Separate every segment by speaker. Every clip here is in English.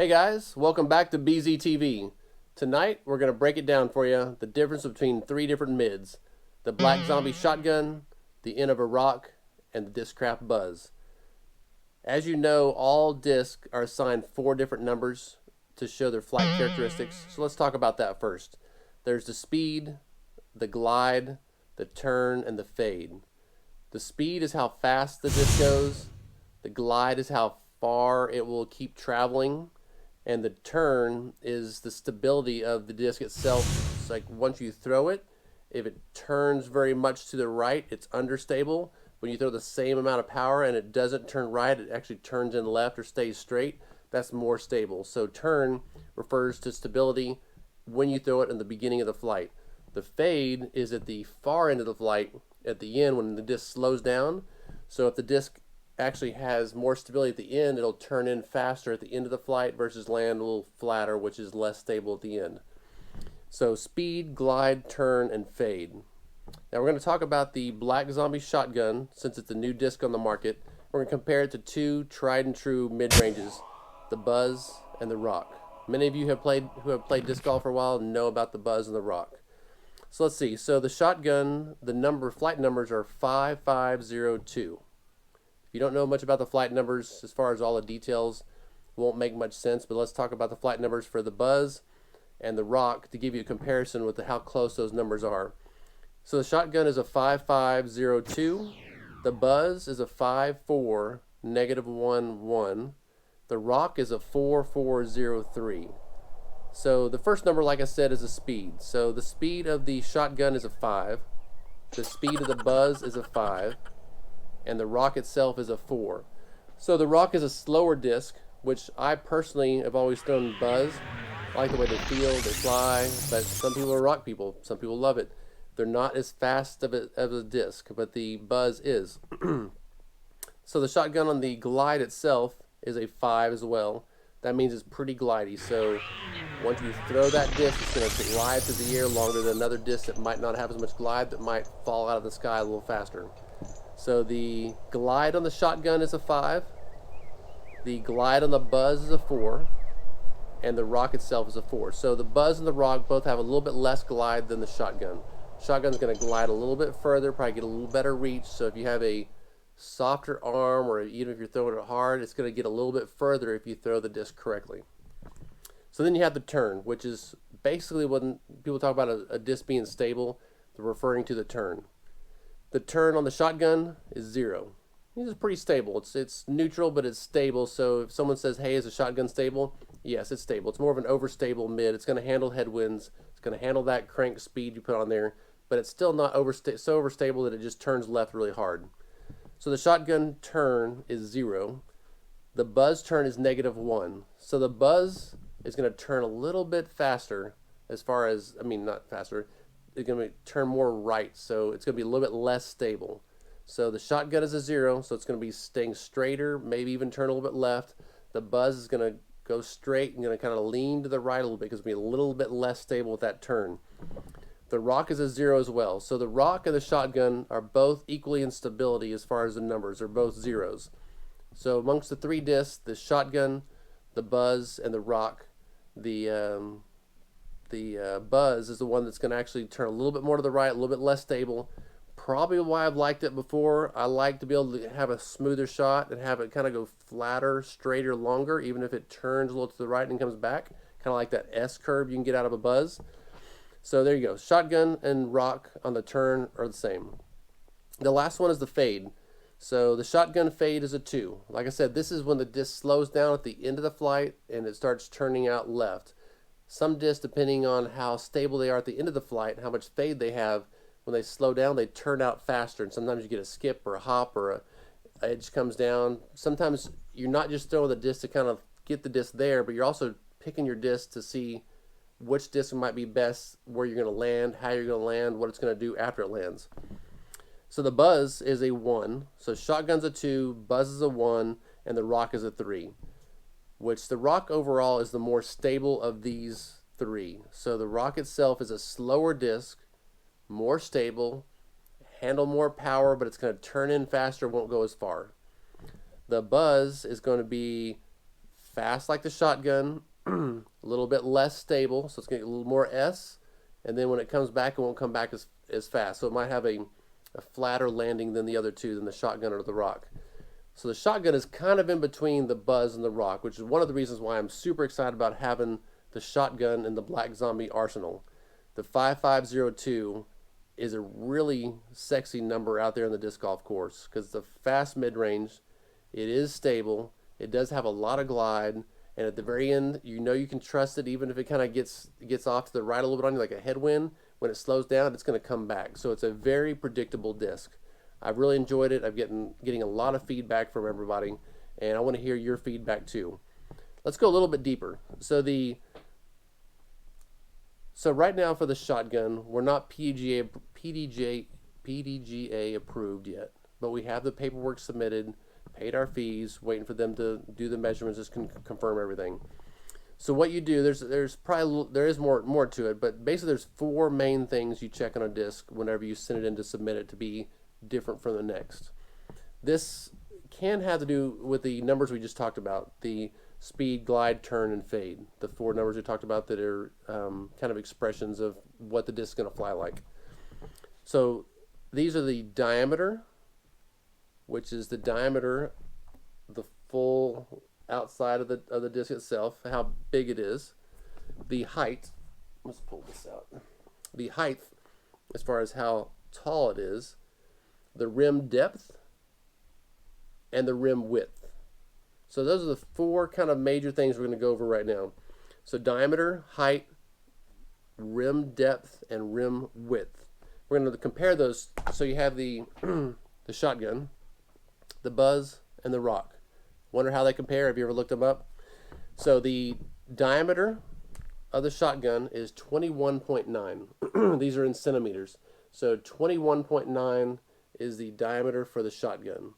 Speaker 1: Hey guys, welcome back to BZTV. Tonight we're going to break it down for you, the difference between three different mids. The Black Zombie Shotgun, the End of a Rock, and the Discraft Buzzz. As you know, all discs are assigned 4 different numbers to show their flight characteristics, so let's talk about that first. There's the speed, the glide, the turn, and the fade. The speed is how fast the disc goes, the glide is how far it will keep traveling, and the turn is the stability of the disc itself. It's like once you throw it, if it turns very much to the right, it's understable. When you throw the same amount of power and it doesn't turn right, it actually turns in left or stays straight, that's more stable. So turn refers to stability when you throw it in the beginning of the flight. The fade is at the far end of the flight, at the end when the disc slows down. So if the disc actually has more stability at the end, it'll turn in faster at the end of the flight versus land a little flatter, which is less stable at the end. So speed, glide, turn, and fade. Now we're going to talk about the Black Zombie Shotgun since it's a new disc on the market. We're going to compare it to 2 tried and true mid-ranges, the Buzzz and the Rock. Many of you who have played disc golf for a while know about the Buzzz and the Rock. So let's see. So the Shotgun, the flight numbers are 5502. If you don't know much about the flight numbers, as far as all the details, won't make much sense, but let's talk about the flight numbers for the Buzzz and the Rock to give you a comparison with how close those numbers are. So the Shotgun is a 5502, the Buzzz is a 54 -11, the Rock is a 4403. So the first number, like I said, is the speed. So the speed of the Shotgun is a 5, the speed of the Buzzz is a 5, and the Rock itself is a 4. So the Rock is a slower disc, which I personally have always thrown Buzzz. I like the way they feel, they fly, but some people are Rock people. Some people love it. They're not as fast of a disc, but the Buzzz is. So the Shotgun on the glide itself is a 5 as well. That means it's pretty glidey. So once you throw that disc, it's going to glide through the air longer than another disc that might not have as much glide, that might fall out of the sky a little faster. So the glide on the Shotgun is a 5, the glide on the Buzzz is a 4, and the Rock itself is a 4. So the Buzzz and the Rock both have a little bit less glide than the Shotgun. Shotgun's going to glide a little bit further, probably get a little better reach. So if you have a softer arm, or even if you're throwing it hard, it's going to get a little bit further if you throw the disc correctly. So then you have the turn, which is basically when people talk about a disc being stable, they're referring to the turn. The turn on the Shotgun is 0. This is pretty stable. It's neutral, but it's stable. So if someone says, hey, is a Shotgun stable? Yes, it's stable. It's more of an overstable mid. It's going to handle headwinds. It's going to handle that crank speed you put on there, but it's still not so overstable that it just turns left really hard. So the Shotgun turn is 0. The Buzzz turn is -1. So the Buzzz is going to turn a little bit faster as far as, not faster, it's going to turn more right, so it's going to be a little bit less stable. So the Shotgun is a 0, so it's going to be staying straighter, maybe even turn a little bit left. The Buzzz is going to go straight and going to kind of lean to the right a little bit because it's going to be a little bit less stable with that turn. The Rock is a 0 as well. So the Rock and the Shotgun are both equally in stability as far as the numbers. They're both 0s. So amongst the 3 discs, the Shotgun, the Buzzz, and the Rock, the Buzzz is the one that's going to actually turn a little bit more to the right, a little bit less stable. Probably why I've liked it before. I like to be able to have a smoother shot and have it kind of go flatter, straighter, longer, even if it turns a little to the right and comes back. Kind of like that S curve you can get out of a Buzzz. So there you go. Shotgun and Rock on the turn are the same. The last one is the fade. So the Shotgun fade is a 2. Like I said, this is when the disc slows down at the end of the flight and it starts turning out left. Some discs, depending on how stable they are at the end of the flight and how much fade they have, when they slow down, they turn out faster. And sometimes you get a skip or a hop or a edge comes down. Sometimes you're not just throwing the disc to kind of get the disc there, but you're also picking your disc to see which disc might be best, where you're going to land, how you're going to land, what it's going to do after it lands. So the Buzzz is a 1. So Shotgun's a 2, Buzzz is a 1, and the Rock is a 3. Which the Rock overall is the more stable of these 3. So the Rock itself is a slower disc, more stable, handle more power, but it's going to turn in faster, won't go as far. The Buzzz is going to be fast like the shotgun, a little bit less stable, so it's going to get a little more S, and then when it comes back, it won't come back as fast. So it might have a flatter landing than the other two, than the shotgun or the rock. So the shotgun is kind of in between the Buzzz and the rock, which is one of the reasons why I'm super excited about having the shotgun in the Black Zombie arsenal. The 5502 is a really sexy number out there in the disc golf course because it's a fast mid-range, it is stable, it does have a lot of glide, and at the very end, you know you can trust it even if it kind of gets off to the right a little bit on you like a headwind. When it slows down, it's going to come back. So it's a very predictable disc. I've really enjoyed it. I'm getting a lot of feedback from everybody, and I want to hear your feedback too. Let's go a little bit deeper. So right now for the shotgun, we're not PDGA approved yet, but we have the paperwork submitted, paid our fees, waiting for them to do the measurements, just confirm everything. So what you do, there is more to it, but basically there's 4 main things you check on a disc whenever you send it in to submit it to be different from the next. This can have to do with the numbers we just talked about, the speed, glide, turn, and fade. The 4 numbers we talked about that are kind of expressions of what the disc is going to fly like. So these are the diameter, which is the diameter, the full outside of the disc itself, how big it is. The height, let's pull this out. The height, as far as how tall it is, the rim depth, and the rim width. So those are the 4 kind of major things we're going to go over right now. So diameter, height, rim depth, and rim width. We're going to compare those. So you have the the shotgun, the Buzzz, and the rock. Wonder how they compare? Have you ever looked them up? So the diameter of the shotgun is 21.9. These are in centimeters. So 21.9 is the diameter for the shotgun.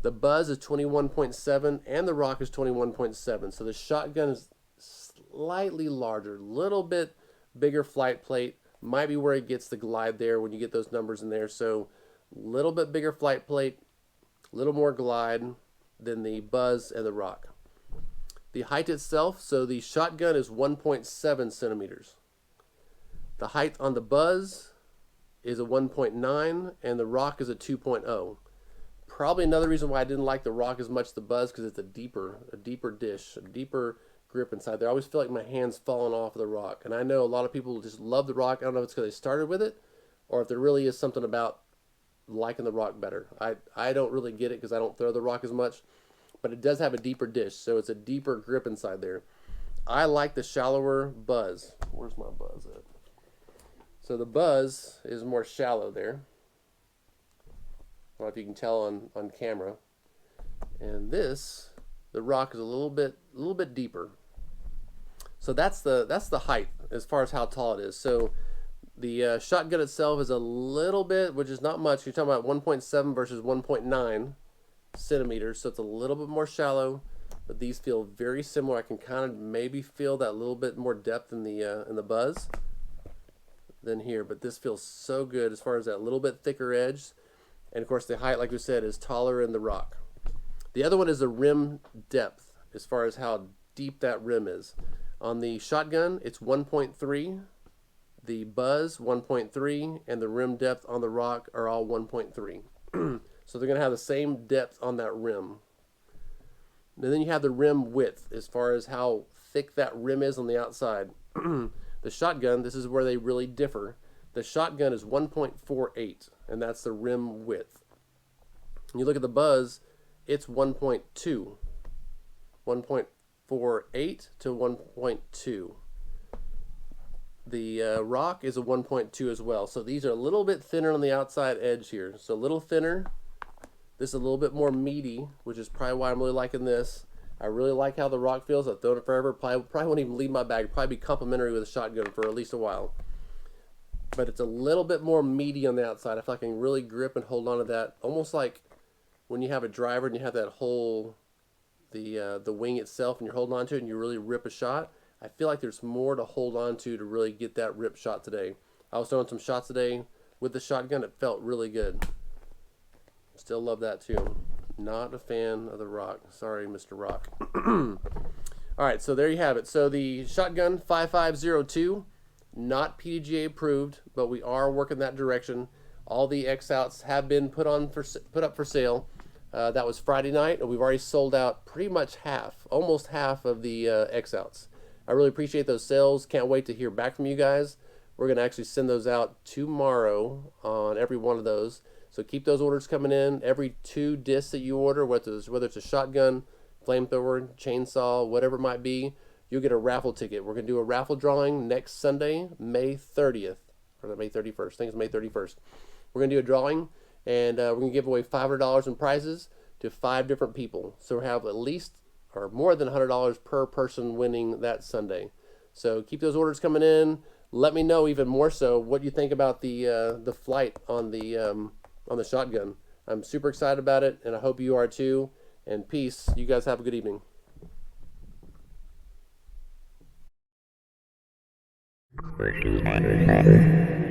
Speaker 1: The Buzzz is 21.7 and the rock is 21.7. So the shotgun is slightly larger, little bit bigger flight plate. Might be where it gets the glide there when you get those numbers in there. So little bit bigger flight plate, little more glide than the Buzzz and the rock. The height itself, so the shotgun is 1.7 centimeters. The height on the Buzzz is a 1.9 and the rock is a 2.0. Probably another reason why I didn't like the rock as much as the Buzzz, because it's a deeper dish, a deeper grip inside there. I always feel like my hand's falling off of the rock, and I know a lot of people just love the rock. I don't know if it's because they started with it or if there really is something about liking the rock better. I don't really get it because I don't throw the rock as much, but it does have a deeper dish, so it's a deeper grip inside there. I like the shallower Buzzz. Where's my Buzzz at? So the Buzzz is more shallow there. I don't know if you can tell on camera. And this, the rock is a little bit deeper. So that's the height as far as how tall it is. So the shotgun itself is a little bit, which is not much. You're talking about 1.7 versus 1.9 centimeters, so it's a little bit more shallow. But these feel very similar. I can kind of maybe feel that little bit more depth in the Buzzz than here. But this feels so good as far as that little bit thicker edge. And of course the height, like we said, is taller in the rock. The other one is the rim depth, as far as how deep that rim is. On the shotgun, it's 1.3. The Buzzz, 1.3, and the rim depth on the rock are all 1.3. So they're going to have the same depth on that rim. And then you have the rim width, as far as how thick that rim is on the outside. The shotgun, this is where they really differ. The shotgun is 1.48, and that's the rim width. When you look at the Buzzz, it's 1.2. 1.48 to 1.2. The rock is a 1.2 as well. So these are a little bit thinner on the outside edge here. So a little thinner. This is a little bit more meaty, which is probably why I'm really liking this. I really like how the rock feels. I've thrown it forever. Probably won't even leave my bag. Probably be complimentary with a shotgun for at least a while. But it's a little bit more meaty on the outside. I feel like I can really grip and hold on to that. Almost like when you have a driver and you have that whole, the wing itself, and you're holding on to it and you really rip a shot. I feel like there's more to hold on to really get that rip shot today. I was throwing some shots today with the shotgun. It felt really good. Still love that too. Not a fan of the rock. Sorry, Mr. Rock. All right, so there you have it. So the shotgun 5502, not PDGA approved, but we are working that direction. All the X-outs have been put up for sale. That was Friday night, and we've already sold out pretty much half, almost half of the X-outs. I really appreciate those sales. Can't wait to hear back from you guys. We're going to actually send those out tomorrow on every one of those. So keep those orders coming in. Every 2 discs that you order, whether it's a shotgun, flamethrower, chainsaw, whatever it might be, you'll get a raffle ticket. We're going to do a raffle drawing next Sunday, May 30th, or May 31st. I think it's May 31st. We're going to do a drawing, and we're going to give away $500 in prizes to 5 different people. So we'll have at least or more than $100 per person winning that Sunday. So keep those orders coming in. Let me know even more so what you think about the flight on the shotgun. I'm super excited about it, and I hope you are too. And peace. You guys have a good evening.
Speaker 2: Midrange.